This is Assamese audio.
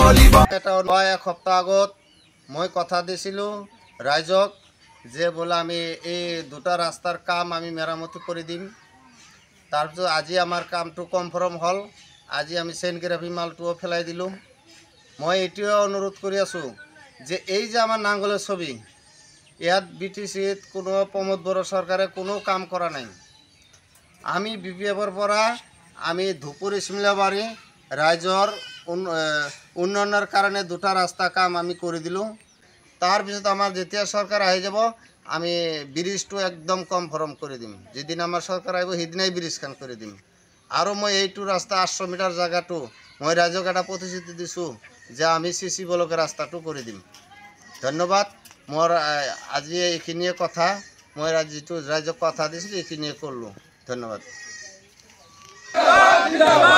চলিব। এটা এক সপ্তাহ আগত মই কথা দিছিলোঁ ৰাইজক যে বোলে আমি এই দুটা ৰাস্তাৰ কাম আমি মেৰামতি কৰি দিম। তাৰপিছত আজি আমাৰ কামটো কনফাৰ্ম হ'ল। আজি আমি চেইনগ্ৰাফি মালটোও পেলাই দিলোঁ। মই এইটোৱে অনুৰোধ কৰি আছোঁ যে এই যে আমাৰ নাংগলৰ ছবি ইয়াত BTCত কোনো প্ৰমোদ বড়ো চৰকাৰে কোনো কাম কৰা নাই। আমি BPFৰ পৰা আমি ধুপুৰী চিমলাবাৰী ৰাইজৰ উন্নয়নৰ কাৰণে দুটা ৰাস্তা কাম আমি কৰি দিলোঁ। তাৰপিছত আমাৰ যেতিয়া চৰকাৰ আহি যাব আমি ব্ৰিজটো একদম কনফাৰ্ম কৰি দিম। যেদিন আমাৰ চৰকাৰ আহিব সেইদিনাই ব্ৰিজখন কৰি দিম। আৰু মই এইটো ৰাস্তা 800 মিটাৰ জায়গাটো মই ৰাইজক এটা প্ৰতিশ্ৰুতি দিছোঁ যে আমি CC ব্লকে ৰাস্তাটো কৰি দিম। ধন্যবাদ। মোৰ আজি এইখিনিয়ে কথা। মই যিটো ৰাইজক কথা দিছিলোঁ এইখিনিয়ে কৰিলোঁ। ধন্যবাদ। জিন্দাবাদ